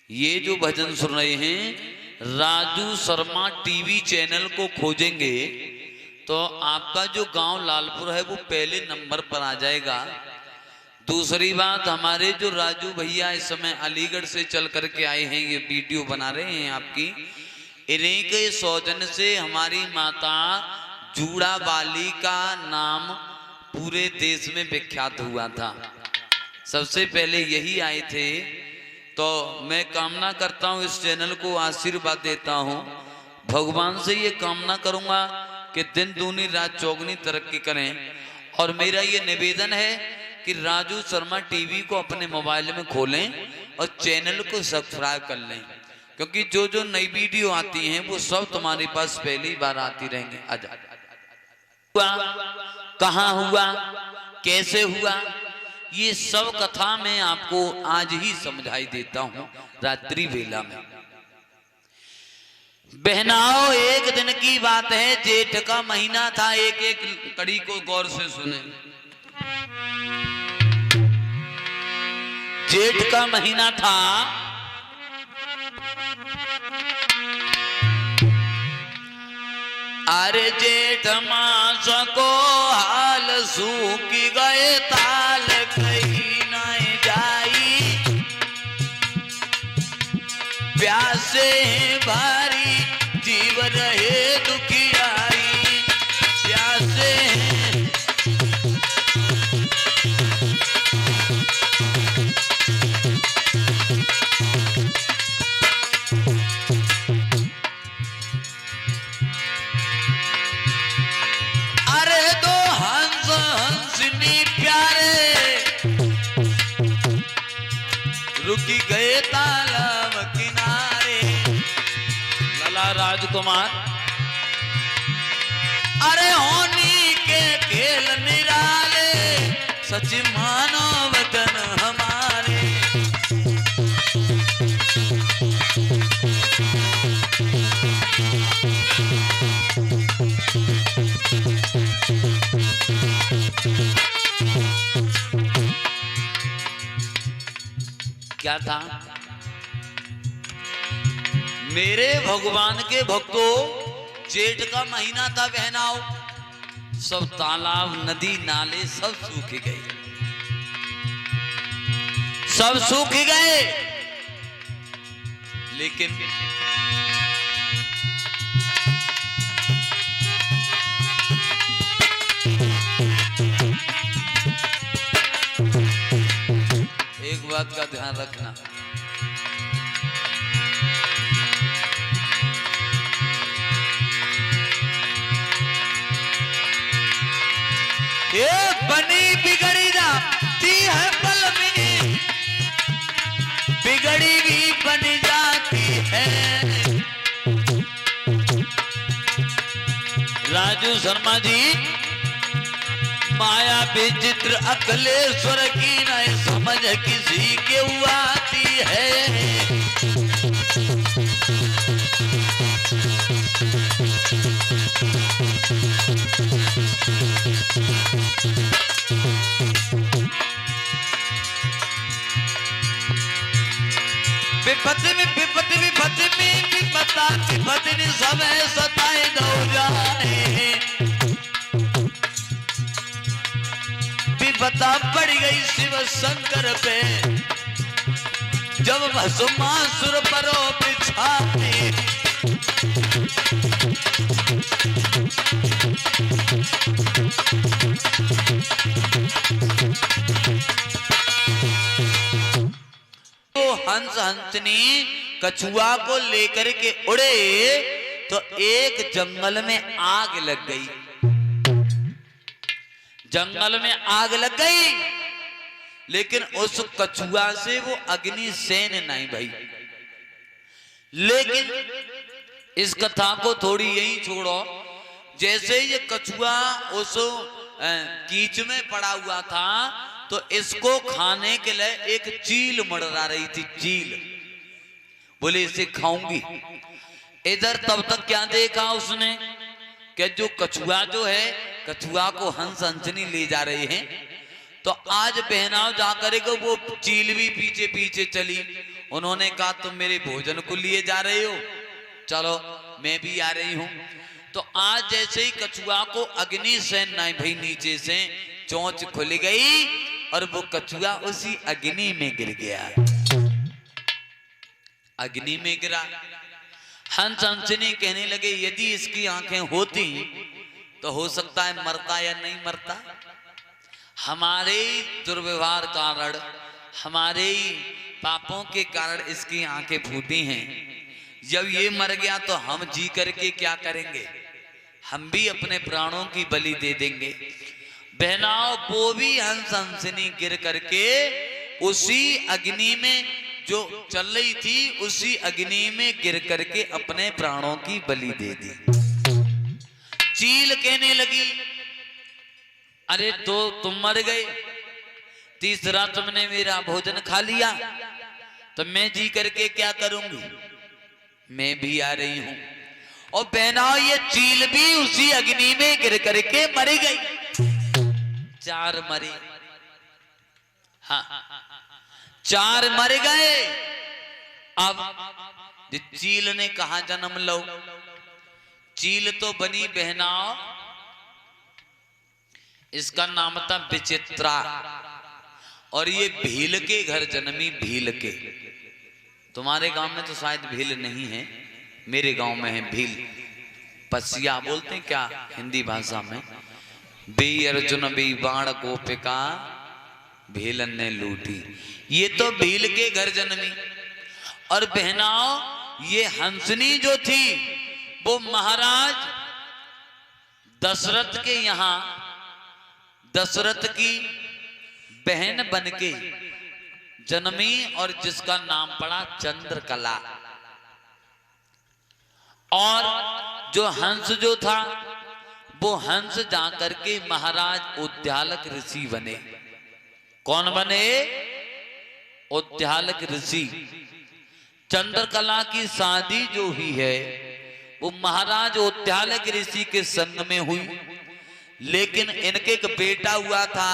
ये जो भजन सुन रहे हैं राजू शर्मा टीवी चैनल को खोजेंगे तो आपका जो गांव लालपुर है वो पहले नंबर पर आ जाएगा। दूसरी बात, हमारे जो राजू भैया इस समय अलीगढ़ से चल करके आए हैं, ये वीडियो बना रहे हैं आपकी, इन्हीं के सौजन्य से हमारी माता जूड़ा बाली का नाम पूरे देश में विख्यात हुआ था। सबसे पहले यही आए थे। तो मैं कामना करता हूँ, इस चैनल को आशीर्वाद देता हूँ, भगवान से ये कामना करूँगा कि दिन दूनी रात चौगनी तरक्की करें। और मेरा ये निवेदन है कि राजू शर्मा टीवी को अपने मोबाइल में खोलें और चैनल को सब्सक्राइब कर लें, क्योंकि जो जो नई वीडियो आती हैं वो सब तुम्हारे पास पहली बार आती रहेंगी। आजा हुआ, कहाँ हुआ, कैसे हुआ, ये सब कथा मैं आपको आज ही समझाई देता हूं रात्रि वेला में। बहनाओ, एक दिन की बात है, जेठ का महीना था। एक एक कड़ी को गौर से सुने। जेठ का महीना था। अरे जेठ मास को हाल सूख गए, ताल कहीं न जाई, प्यासे भारी जीव रहे दुखियाई, प्यासे रुकी गए तालाब किनारे। लला राजकुमार, अरे होनी के खेल निराले, सच मानो वतन हमारे। क्या था? मेरे भगवान के भक्तों, जेठ का महीना था बहनाओ, सब तालाब नदी नाले सब सूख गए, सब सूख गए। लेकिन एक बात का ध्यान रखना, ये बनी बिगड़ी जाती है पल में, बिगड़ी भी बन जाती है। राजू शर्मा जी, माया विचित्र अकलेश्वर की न समझ किसी के आती है। विपत्ति में विपत्ति विपत्ति में विपत्ता विपत्ति सब सताए दो जाने। विपत्ता पड़ गई शिव शंकर पे, जब भस्मासुर परो बिछाने। तो हंस हंसनी कछुआ को लेकर के उड़े तो एक जंगल में आग लग गई। जंगल में आग लग गई, लेकिन उस कछुआ से वो अग्नि सेन नहीं भाई। लेकिन इस कथा को थोड़ी यहीं छोड़ो। जैसे ये कछुआ उस कीच में पड़ा हुआ था, तो इसको खाने के लिए एक चील मड़रा रही थी। चील बोले इसे खाऊंगी। इधर तब तक क्या देखा उसने कि जो कछुआ जो है, कछुआ को हंस हंसनी ले जा रहे हैं। तो आज बहनाव जाकर वो चील भी पीछे पीछे चली उन्होंने कहा तुम मेरे भोजन को लिए जा रहे हो, चलो मैं भी आ रही हूं। तो आज जैसे ही कछुआ को अग्नि से नहीं भाई नीचे से चोंच खुल गई और वो कछुआ उसी अग्नि में गिर गया। अग्नि में गिरा। हंस हंसनी कहने लगे यदि इसकी आंखें होती तो हो सकता है मरता या नहीं मरता। हमारे दुर्व्यवहार कारण, हमारे पापों के कारण इसकी आंखें फूटी हैं। जब ये मर गया तो हम जी करके क्या करेंगे, हम भी अपने प्राणों की बलि दे देंगे। बहनाओं, वो भी हंस हंसनी गिर करके उसी अग्नि में जो चल रही थी उसी अग्नि में गिर करके अपने प्राणों की बलि दे दी। चील कहने लगी अरे तो तुम मर गए, तीसरा तुमने मेरा भोजन खा लिया, तो मैं जी करके क्या करूंगी, मैं भी आ रही हूं। और बहनाओं, ये चील भी उसी अग्नि में गिर करके मर गई। चार मरे। हाँ, चार मर गए। अब चील ने कहा जन्म लो। चील तो बनी बहनाओं, इसका नाम था विचित्रा, और ये भील के घर जन्मी। भील के, तुम्हारे गांव में तो शायद भील नहीं है, मेरे गांव में है भील। पसिया बोलते हैं क्या हिंदी भाषा में। बे अर्जुन बे बाण गोपिका भीलन ने लूटी। ये तो भील के घर जन्मी। और बहनाओं, ये हंसनी जो थी वो महाराज दशरथ के यहां, दशरथ की बहन बनके जन्मी, और जिसका नाम पड़ा चंद्रकला। और जो हंस जो था वो हंस जाकर के महाराज उद्यालक ऋषि बने। कौन बने? उद्यालक ऋषि। चंद्रकला की शादी जो हुई है वो महाराज उद्यालक ऋषि के संग में हुई। लेकिन इनके एक बेटा हुआ था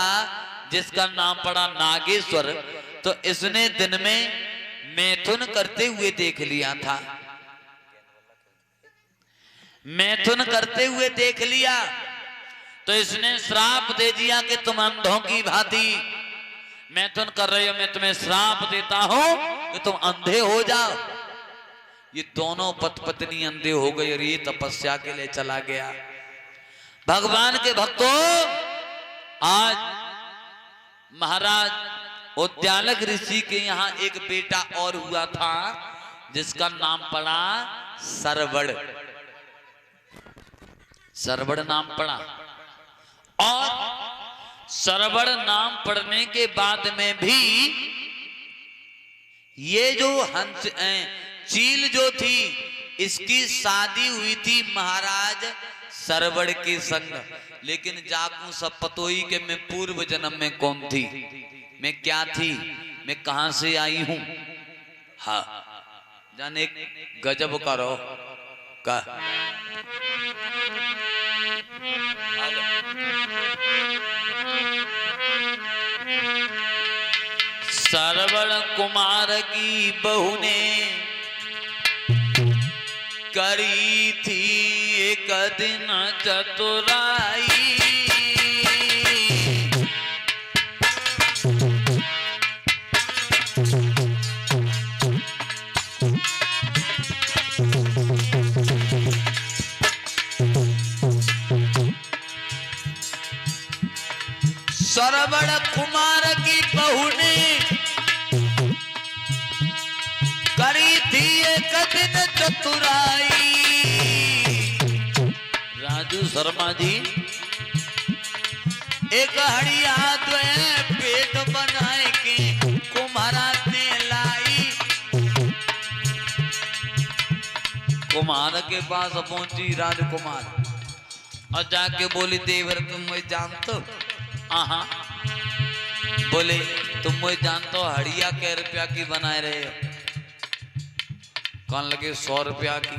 जिसका नाम पड़ा नागेश्वर। तो इसने दिन में मैथुन करते हुए देख लिया था, मैथुन करते हुए देख लिया। तो इसने श्राप दे दिया कि तुम अंधों की भांति मैथुन कर रहे हो, मैं तुम्हें श्राप देता हूं कि तुम अंधे हो जाओ। ये दोनों पति पत्नी अंधे हो गए और ये तपस्या के लिए चला गया। भगवान के भक्तों, आज महाराज उद्यालक ऋषि के यहां एक बेटा और हुआ था जिसका नाम पड़ा सरवण। सरवण नाम पड़ा। और सरवण नाम पड़ने के बाद में भी ये जो हंस चील जो थी इसकी शादी हुई थी महाराज सरवण के संग। लेकिन जाकू सब पतोई के मैं पूर्व जन्म में कौन थी, मैं क्या थी, मैं कहां से आई हूं। हाँ, जाने गजब करो का। सरवण कुमार की बहू ने करी थी एक दिन चतुराई। सरवण कुमार की बहू ने करी थी एक दिन चतुराई। राजू शर्मा जी, एक हड़िया पेट बनाए के कुम्हारा ने लाई। कुम्हार के पास पहुंची राजकुमार और जाके बोली देवर तुम मुझे जानते? हाँ। बोले तुम मुझे जानते हो हड़िया कै रुपया की बनाए रहे हो? कौन लगे 100 रुपया की।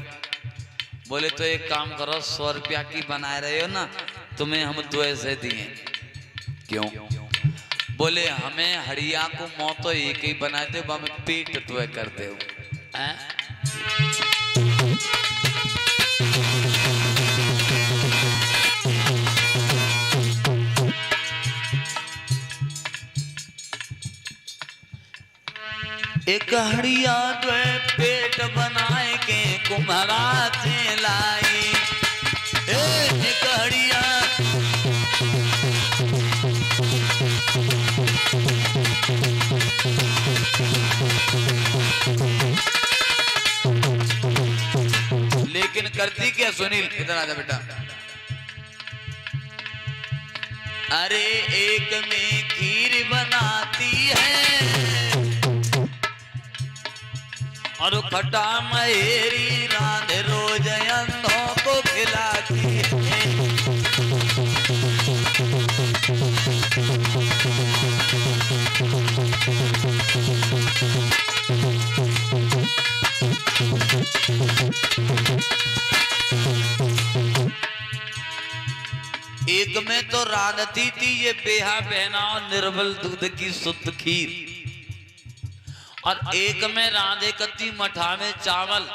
बोले तो एक काम करो 100 रुपया की बनाए रहे हो ना, तुम्हें हम 2 ऐसे दिए। क्यों? बोले हमें हड़िया को मौत तो एक ही बना दे, हमें पेट तो कर दे। एक हड़िया द्वे पेट बनाए के कुम्हारा से लाई, एक हड़िया लेकिन करती क्या सुनील, इधर आजा बेटा। अरे एक में खीर बनाती है और खटा महेरी रांध रोज अंधों को खिलाती है। एक में तो रांधती थी ये बेहा बहना और निर्मल दूध की शुद्ध खीर, और एक में रांधे कती मठा में चावल।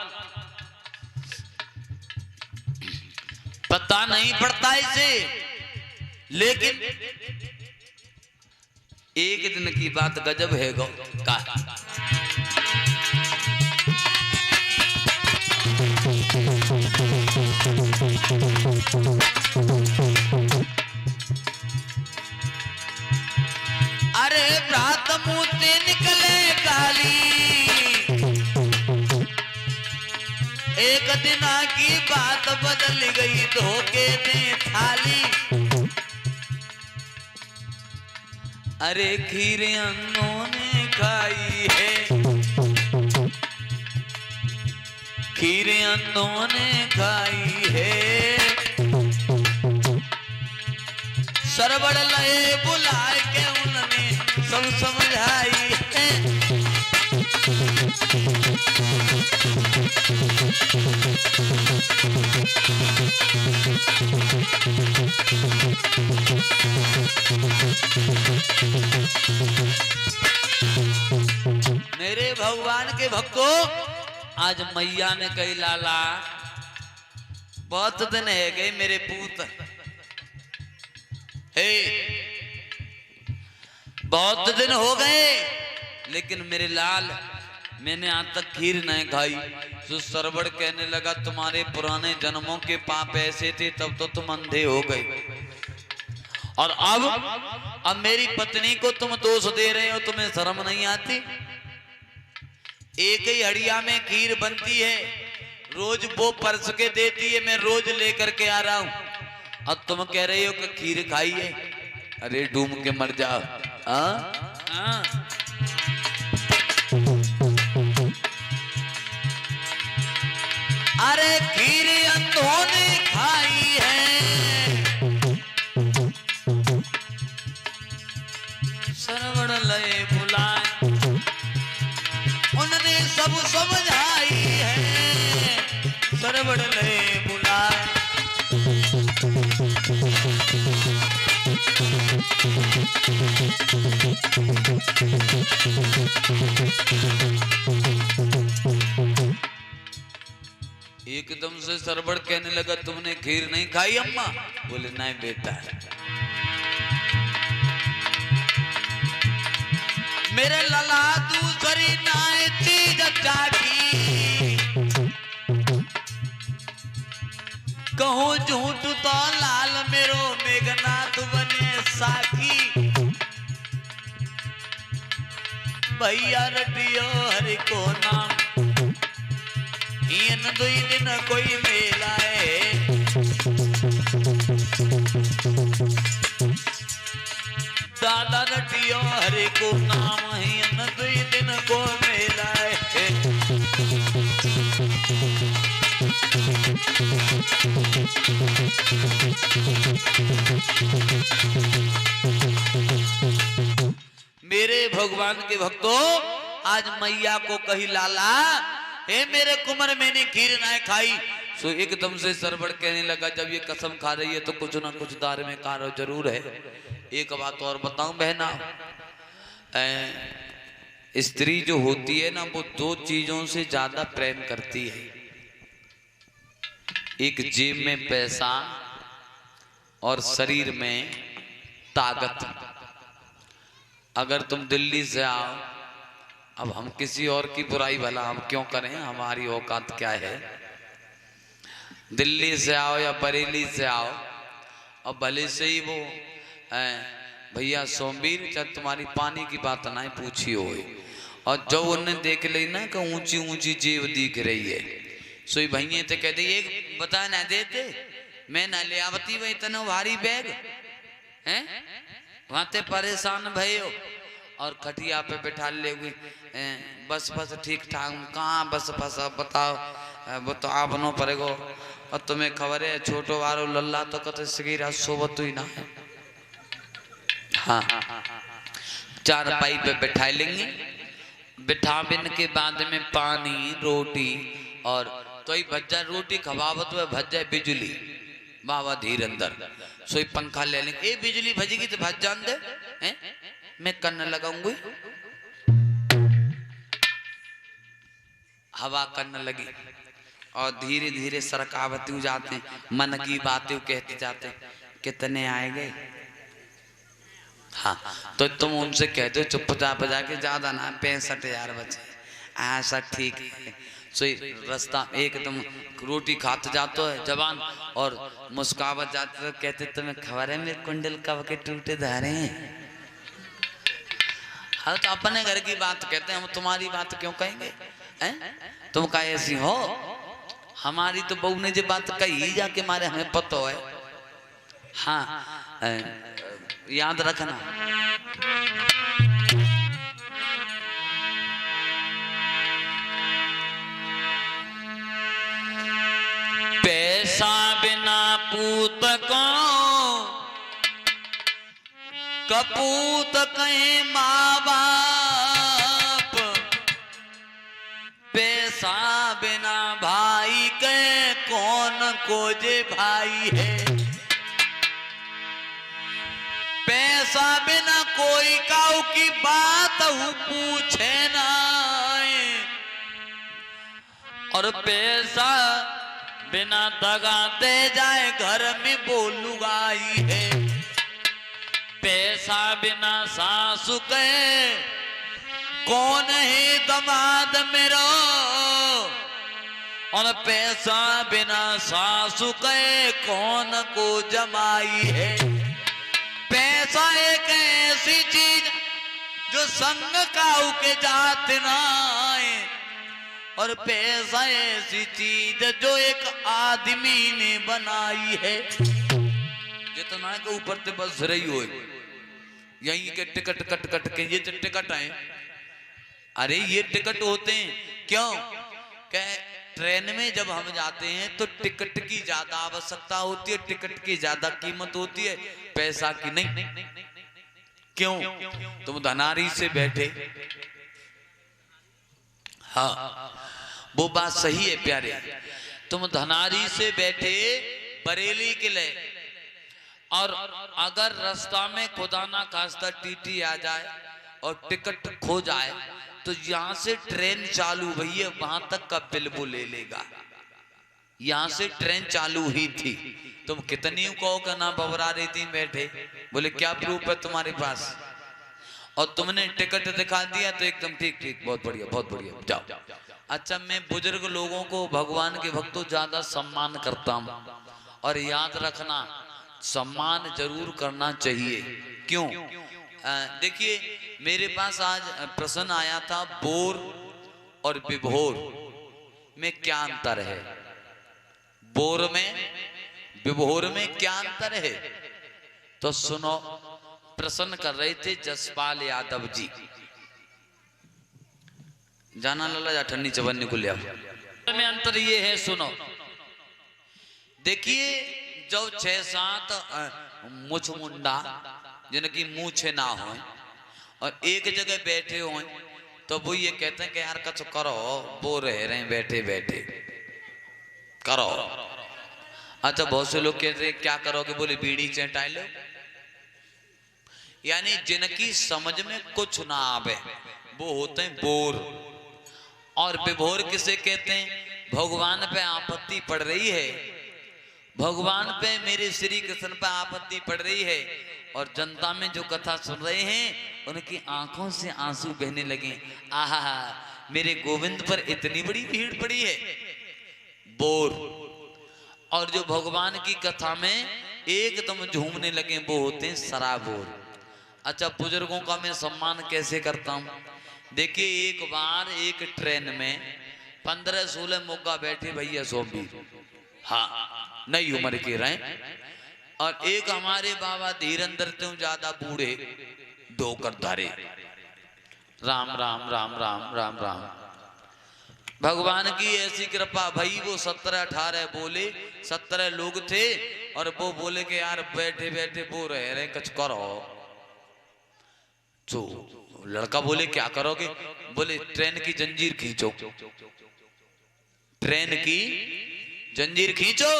पता नहीं पड़ता इसे, लेकिन एक दिन की बात गजब है गो का। अरे रात मुझे निकले काली, एक दिन की बात बदल गई धोखे में थाली। अरे खीर अन्नों ने खाई है, खीर अन्नों ने खाई है। सरबड़ लए बुलाए के उन्होंने सब समझाई है। मेरे भगवान के भक्तों, आज मैया ने कही लाला बहुत दिन है गए मेरे पूत, हे बहुत दिन हो गए, लेकिन मेरे लाल मैंने आज तक खीर नहीं खाई। तो सरबड़ कहने लगा तुम्हारे पुराने जन्मों के पाप ऐसे थे, तब तो तुम अंधे हो गए, और अब मेरी पत्नी को तुम दोष दे रहे हो, तुम्हें शर्म नहीं आती? एक ही हड़िया में खीर बनती है, रोज वो परस के देती है, मैं रोज लेकर के आ रहा हूं, अब तुम कह रहे हो कि खीर खाई है। अरे डूम के मर जाओ। अरे खीर अंधों ने खाई है, सरवड़ लए बुलाए उन्होंने सब समझाई है, सरवड़ लए बुलाए। एकदम से सरबड़ कहने लगा तुमने खीर नहीं खाई अम्मा? बोले नहीं बेटा, मेरे लला दूसरी नाय चीज चाटी, कहूं झूठ तो लाल मेरो मेघनाथ बने साखी। भैया रटियो हरि को नाम, इन दुई दिन कोई मेला है, दादा रटियो हरि को नाम, इन दुई दिन को मेला है। मेरे भगवान के भक्तों, आज मैया को कही लाला हे मेरे कुंवर मैंने खीर ना खाई। सो एकदम से सरबड़ कहने लगा जब ये कसम खा रही है तो कुछ ना कुछ दार में कार जरूर है। एक बात और बताऊं बहना, स्त्री जो होती है ना वो दो चीजों से ज्यादा प्रेम करती है, एक जेब में पैसा और शरीर में ताकत। अगर तुम दिल्ली से आओ, अब हम किसी और की बुराई भला हम क्यों करें, हमारी औकात क्या है। दिल्ली से आओ या बरेली से आओ, और भले से ही वो भैया सोमवीर जब तुम्हारी पानी की बात ना पूछी हो, और जो उन्हें देख ली ना कि ऊंची ऊंची जेब दिख रही है, सोई भैया तो कहते एक बता ना देते, मैं ना ले आवती वही इतना भारी बैग हैं, वहां ते परेशान भयो और खटिया पे बैठा ले बस बस ठीक ठाक कहाँ बस बस अब बताओ, वो तो आप नो पड़ेगो, और तुम्हें खबर है छोटो वारो लल्ला तो कते सगीरा सोबत ही ना है। हाँ, चार पाई पे बैठा लेंगे, बिठाबिन के बाद में पानी रोटी, और तो ही भज्जा रोटी खवावत हुए भज्जा बिजली बाबा धीर अंदर सोई पंखा ले लेंगे, ए बिजली भजेगी तो भज जान दे हैं? मैं करने लगाऊंगी, हवा करने लगी और धीरे धीरे सरकावती जाते, मन की बातें कहते जाते, कितने आएंगे। हाँ, तो तुम उनसे कहते हो चुपचाप बजा के, ज्यादा ना 65,000 बचे, ऐसा ठीक है। सोई रास्ता एकदम रोटी खाते जाते है जवान और मुस्कावत जाते तो कहते तुम्हें खबर है मेरे कुंडल कब के टूटे धारे हैं। हाँ, तो अपने घर की बात कहते हैं, हम तुम्हारी बात क्यों कहेंगे हैं? तुम का ऐसी हो, हमारी तो बहू ने जो बात कही जाके मारे हमें पता है। हाँ, याद रखना। पैसा बिना पूत को कपूत कहीं माँ बाप, पैसा बिना भाई के कौन को जे भाई है, पैसा बिना कोई काऊ की बात पूछे ना, और पैसा बिना दगा दे जाए घर में बोलुगाई है, पैसा बिना सासु के कौन है दमाद मेरो, और पैसा बिना सासु के कौन को जमाई है। पैसा एक ऐसी चीज जो संग काऊ के जात ना है, और पैसा ऐसी चीज जो एक आदमी ने बनाई है। जितना के ऊपर से बस रही हो, यही के टिकट कट कट के ये टिकट है, अरे ये टिकट होते हैं क्यों, क्या ट्रेन में जब हम जाते हैं तो टिकट की ज्यादा आवश्यकता होती है, टिकट की ज्यादा कीमत होती है, पैसा की नहीं। क्यों, तुम धनारी से बैठे, हाँ वो बात सही है प्यारे, तुम धनारी से बैठे बरेली के लिए, और अगर रास्ता में खुदा ना खास्ता टीटी आ जाए और टिकट खो जाए तो यहां से ट्रेन चालू भैया वहां तक का बिल वो ले लेगा। यहां से ट्रेन चालू ही थी, तुम कितनी कहो का ना बबरा रही थी बैठे, बोले क्या प्रूफ है तुम्हारे पास, और तुमने टिकट दिखा दिया तो एकदम ठीक ठीक बहुत बढ़िया बहुत बढ़िया जाओ। अच्छा, मैं बुजुर्ग लोगों को भगवान के भक्तों ज्यादा सम्मान करता हूं, और याद रखना सम्मान जरूर करना चाहिए। क्यों, देखिए मेरे पास आज प्रश्न आया था, बोर और विभोर में क्या अंतर है, बोर में विभोर में क्या अंतर है, तो सुनो। प्रश्न कर रहे थे जसपाल यादव जी, जाना लला जा ठन्नी चवन्नी को लिया में अंतर ये है, सुनो। देखिए जो 6-7 मुछ मुंडा जिनकी मूछे ना हो और एक जगह बैठे हो तो वो ये कहते हैं कि यार कुछ करो, वो रह रहे हैं बैठे बैठे करो। अच्छा, बहुत से लोग कहते हैं क्या करोगे, बोले बीड़ी चटाई लो, यानी जिनकी समझ में कुछ ना आवे वो होते हैं बोर। और विभोर किसे कहते हैं? भगवान पे आपत्ति पड़ रही है, भगवान पे मेरे श्री कृष्ण पे आपत्ति पड़ रही है, और जनता में जो कथा सुन रहे हैं उनकी आंखों से आंसू बहने लगे। आहा, मेरे गोविंद पर इतनी बड़ी भीड़ पड़ी है, बोर। और जो भगवान की कथा में एकदम झूमने लगे वो होते हैं सराबोर। अच्छा, बुजुर्गों का मैं सम्मान कैसे करता हूं? देखिए, एक बार एक ट्रेन में 15-16 मोगा बैठे भैया सोमवीर, हाँ नई उम्र के रहे, और एक हमारे बाबा धीरेन्द्र त्यों ज्यादा बूढ़े डोकर धारे। राम राम राम राम राम राम। भगवान की ऐसी कृपा भाई, वो 17-18 बोले, 17 लोग थे, और वो बोले कि यार बैठे बैठे वो रह रहे कुछ करो। तो लड़का बोले क्या करोगे? बोले ट्रेन की जंजीर खींचो, ट्रेन की जंजीर खींचो।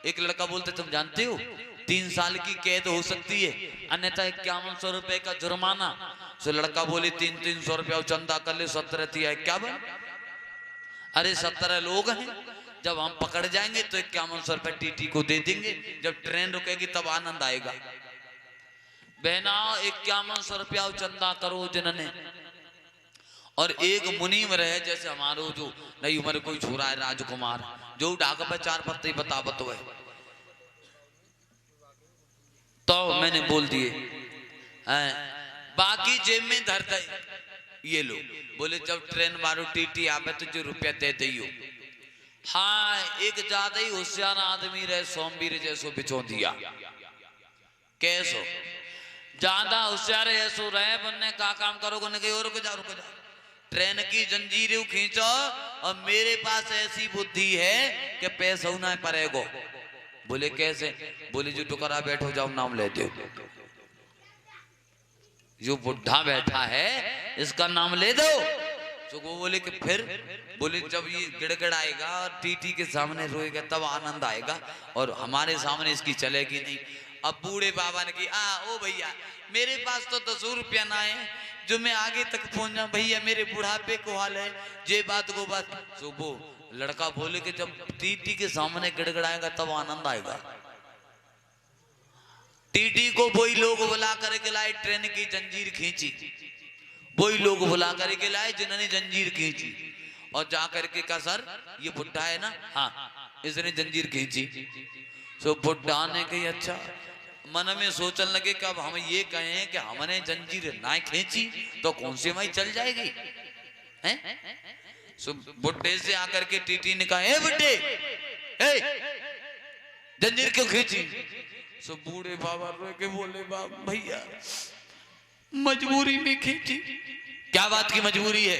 एक लड़का बोलते तुम जानते हो 3 साल की कैद हो सकती है, अन्यथा 5100 रुपए का जुर्माना। तो लड़का बोले 300 रुपया चंदा कर ले, 17 थी 51। अरे 17 लोग हैं, जब हम पकड़ जाएंगे तो 5100 रुपए टीटी को दे देंगे, जब ट्रेन रुकेगी तब आनंद आएगा। बहना 5100 रुपया चंदा करो जिन्होंने। और एक मुनीम रहे, जैसे हमारो जो नई उम्र कोई छोरा है राजकुमार, जो डाक पे 4 पत्ते बतावत हुए, तो मैंने बोल दिए, बाकी जेब में धर दे ये लो। बोले जब ट्रेन मारो टीटी आवे तो जो रुपया दे दियो। हाँ, एक ज्यादा ही होशियार आदमी रहे, सोमवीर जैसो बिछो दिया। कैसो ज्यादा होशियार ऐसो रहे, बनने का काम करोगे नहीं, और रुक जाओ, ट्रेन की जंजीर खींचो, और मेरे पास ऐसी बुद्धि है कि पैसा ना पड़ेगो। बोले कैसे? बोले जो टुकड़ा बैठो जाओ नाम ले दो, जो बुढ़ा बैठा है इसका नाम ले दो। तो वो बोले कि फिर? बोले जब ये गिड़गिड़ाएगा और टीटी के सामने रोएगा तब आनंद आएगा, और हमारे सामने इसकी चलेगी नहीं। अब बूढ़े बाबा ने की, ओ भैया मेरे पास तो 10 रुपया ना है जो मैं आगे तक पहुंच जाऊं, भैया मेरे बुढ़ापे को हाल है, ये बात को बात। तो वो लड़का बोले कि जब टीटी के सामने गिड़गिड़ाएगा तब आनंद आएगा। टीटी को वही लोग बुला करके लाए, ट्रेन की जंजीर खींची, वही लोग बुला करके लाए जिन्होंने जंजीर खींची, और जा करके कहा सर ये बुढ़ा है ना, हाँ इसने जंजीर खींची। तो बुढ़ा ने कही अच्छा, मन में सोचने लगे कि अब हम ये कहें कि हमने जंजीर ना खींची तो कौन सी माई चल जाएगी, हैं? सो बुढ़े से आकर के टीटी ने कहा, ए बुढ़े, जंजीर क्यों खींची? सो बूढ़े बाबा रो के बोले, बाबा भैया मजबूरी में खींची। क्या बात की मजबूरी है,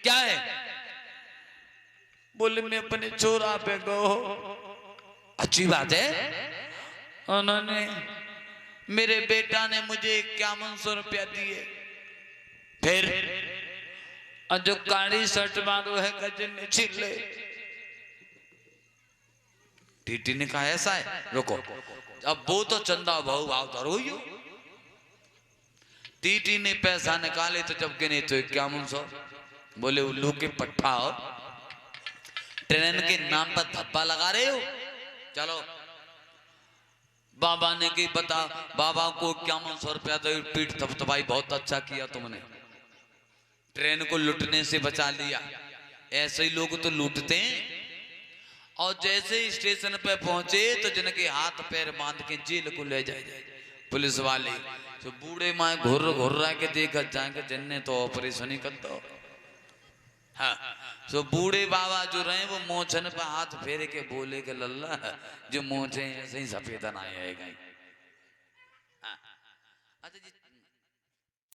क्या है? बोले मैं अपने छोरा पे गो। अच्छी बात है, उन्होंने मेरे बेटा ने मुझे 5100 रुपया दिए, फिर जो काली शर्ट मारो है गजन ने छीन ले। टीटी ने कहा ऐसा है, रुको अब वो तो चंदा भाव भाव धरो। टीटी ने पैसा निकाले तो जब गिने तो 5100। बोले उल्लू के पट्टा हो, ट्रेन के नाम पर धब्बा लगा रहे हो, चलो। बाबा ने की बता, बाबा को 5100 रुपया दे, पीठ थपथपाई, बहुत अच्छा किया तुमने, ट्रेन को लूटने से बचा लिया। ऐसे ही लोग तो लूटते हैं। और जैसे ही स्टेशन पे पहुंचे तो जिनके हाथ पैर बांध के जेल को ले जाए पुलिस वाले। तो बूढ़े माए घुर रहा के देखा जाएंगे जिनने तो ऑपरेशन ही कर दो। हाँ, तो बूढ़े बाबा जो रहे वो मोछन पे हाथ फेरे के बोले के लल्ला जो मोछे ऐसे ही सफेदन आएगा।